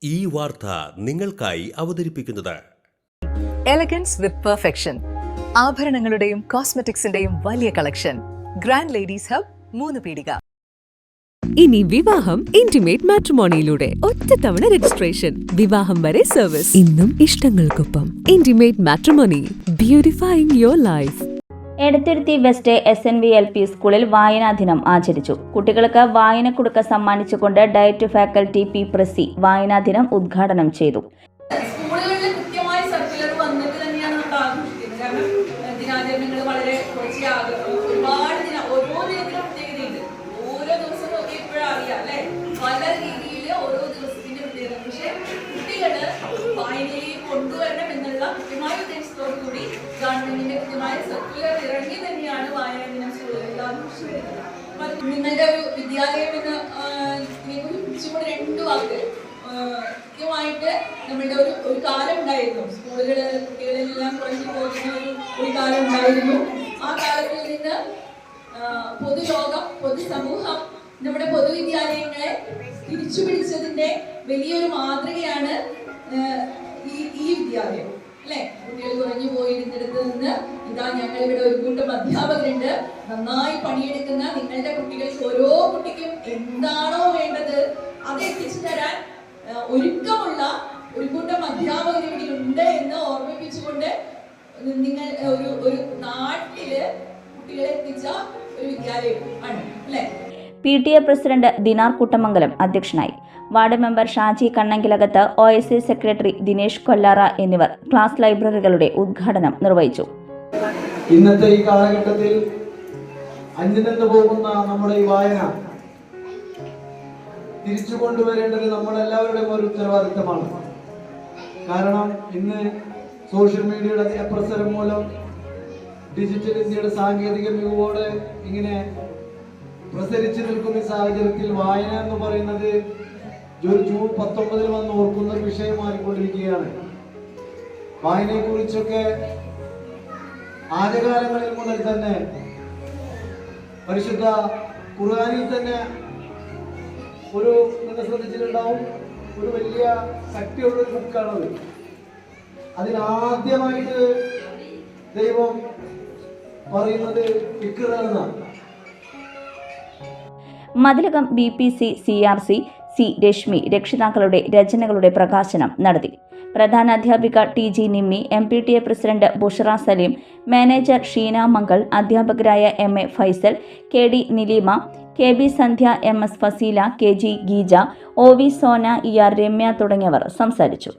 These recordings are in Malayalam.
ഈ വാർത്ത നിങ്ങൾക്കായി അവതരിപ്പിക്കുന്നത് എലഗൻസ് വിത്ത് പെർഫെക്ഷൻ. ആഭരണങ്ങളുടെയും കോസ്മെറ്റിക്സിന്റെയും വലിയ കളക്ഷൻ. ഗ്രാൻഡ് ലേഡീസ് ഹബ്, 3 പീടിക. ഇനി വിവാഹം ഇന്റിമേറ്റ് മാട്രിമോണിയിലൂടെ ഒറ്റത്തവണ രജിസ്ട്രേഷൻ, വിവാഹം വരെ സർവീസ്. ഇന്നും ഇഷ്ടങ്ങൾക്കൊപ്പം intimate matrimony, beautifying your life. Edathuruthi west SNVLP സ്കൂളിൽ വായനാ ദിനം ആചരിച്ചു. കുട്ടികൾക്ക് വായനക്കുടുക്ക സമ്മാനിച്ചുകൊണ്ട് ഡയറ്റ് ഫാക്കൽറ്റി പി പ്രസി വായനാ ദിനം ഉദ്ഘാടനം ചെയ്തു. സ്കൂളുകളിൽ കൃത്യമായ സർക്കുലർ വന്നിട്ട് തന്നെയാണ് നമ്മൾ ആഘോഷിക്കുന്നത്. കാരണം ദിനാചരണങ്ങൾ വളരെ ഒരുപാട് ഓരോ ദിനത്തിനും പ്രത്യേകതയുണ്ട്. ഓരോ ദിവസം നോക്കിയപ്പോഴും അറിയാം അല്ലെ, പല രീതിയിൽ ഓരോ ദിവസത്തിന്റെ പ്രത്യേകത. പക്ഷെ കുട്ടികള് വായനയിൽ കൊണ്ടുവരണം എന്നുള്ള കൃത്യമായ ഉദ്ദേശത്തോടു കൂടി ഗവൺമെന്റിന്റെ കൃത്യമായ സർക്കുലർ ഇറങ്ങി തന്നെയാണ് വായനാ ദിനം സ്കൂളുകളിൽ ആഘോഷിക്കുന്നത്. നിങ്ങളുടെ ഒരു വിദ്യാലയം എന്ന കുറിച്ചുകൂടെ 2 വാക്ക്. കൃത്യമായിട്ട് നമ്മളുടെ ഒരു കാലം ഉണ്ടായിരുന്നു. കുട്ടികളെല്ലാം കുറഞ്ഞു പോകുന്ന ഒരു കാലം ഉണ്ടായിരുന്നു. ആ കാലത്തിൽ നിന്ന് പൊതുലോകം, പൊതുസമൂഹം നമ്മുടെ പൊതുവിദ്യാലയങ്ങളെ തിരിച്ചുപിടിച്ചതിന്റെ വലിയൊരു മാതൃകയാണ് ഈ വിദ്യാലയം അല്ലെ. കുട്ടികൾ കുറഞ്ഞു പോയിരുന്നിടത്ത് നിന്ന് ഇതാ ഞങ്ങൾ ഇവിടെ ഒരു കൂട്ടം അധ്യാപകരുണ്ട്, നന്നായി പണിയെടുക്കുന്ന നിങ്ങളുടെ കുട്ടികൾക്ക് ഓരോ കുട്ടിക്കും എന്താണോ വേണ്ടത് അത് എത്തിച്ചു തരാൻ ഒരുക്കമുള്ള ഒരു കൂട്ടം അധ്യാപകർ ഇവിടെ ഉണ്ട് എന്ന് ഓർമ്മിപ്പിച്ചുകൊണ്ട് നിങ്ങൾ ഒരു നാട്ടില് കുട്ടികളെ എത്തിച്ച ഒരു വിദ്യാലയം ആണ് അല്ലെ. PTA പ്രസിഡന്റ് ദിനാർ കുട്ടമംഗലം അധ്യക്ഷനായി. Ward member Shaji Kannankilakath, OSA secretary Dinesh Kollara എന്നിവർ ക്ലാസ് ലൈബ്രറികളുടെ ഉദ്ഘാടനം നിർവഹിച്ചു. ഇന്നത്തെ ഈ കാലഘട്ടത്തിൽ അന്യനിന്ന് പോകുന്ന നമ്മുടെ ഈ വായന തിരിച്ചു കൊണ്ടുവരേണ്ടത് നമ്മളെല്ലാവരുടെയും ഒരു ഉത്തരവാദിത്തമാണ്. കാരണം ഇന്ന് സോഷ്യൽ മീഡിയയുടെ പ്രസരം മൂലം ഡിജിറ്റൽ ഇന്ത്യയുടെ സാങ്കേതിക മികവോടെ ഇങ്ങനെ പ്രസരിച്ചു നിൽക്കുന്ന സാഹചര്യത്തിൽ വായന എന്ന് പറയുന്നത് ജൂൺ 19 വന്ന് ഓർക്കുന്ന ഒരു വിഷയമായിക്കൊണ്ടിരിക്കുകയാണ്. വായനയെ കുറിച്ചൊക്കെ ആദ്യകാലങ്ങളിൽ മുതൽ തന്നെ പരിശുദ്ധ ഖുർആനിൽ തന്നെ നിങ്ങൾ ശ്രദ്ധിച്ചിട്ടുണ്ടാവും, ഒരു വലിയ ശക്തിയുള്ള ഒരു ബുക്കാണത്. അതിലാദ്യമായിട്ട് ദൈവം പറയുന്നത് ഇഖ്റ എന്നാണ്. Mathilakam BPC CRC C Rashmi രക്ഷിതാക്കളുടെ രചനകളുടെ പ്രകാശനം നടത്തി. പ്രധാന അധ്യാപിക TG Nimmi, MPTA president Bushara Saleem, manager Sheena Mangal, അധ്യാപകരായ MA ഫൈസൽ, KD നിലീമ, KB സന്ധ്യ, MS Faseela, KG ഗീജ, OV Sona, ER Ramya തുടങ്ങിയവർ സംസാരിച്ചു.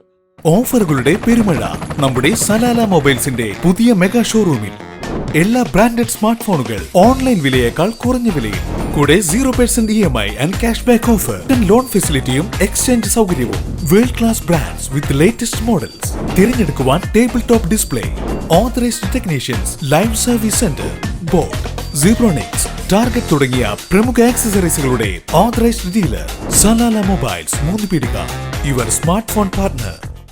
ഓഫറുകളുടെ പെരുമഴ നമ്മുടെ സലാല മൊബൈൽസിന്റെ പുതിയ മെഗാ ഷോറൂമിൽ. എല്ലാ ബ്രാൻഡഡ് സ്മാർട്ട് ഫോണുകൾ ഓൺലൈൻ വിലയേക്കാൾ കുറഞ്ഞ വിലയിൽ, കൂടെ 0% EMI and cash back offer, loan ഫെസിലിറ്റിയും എക്സ്ചേഞ്ച് സൗകര്യവും. World class brands with latest models തിരഞ്ഞെടുക്കുവാൻ table top display, authorised technicians, live service centre, boat, Zebronics, target തുടങ്ങിയ പ്രമുഖ ആക്സസറീസുകളുടെ authorised dealer. Salalah mobiles, 3 Peedika, your smart phone partner.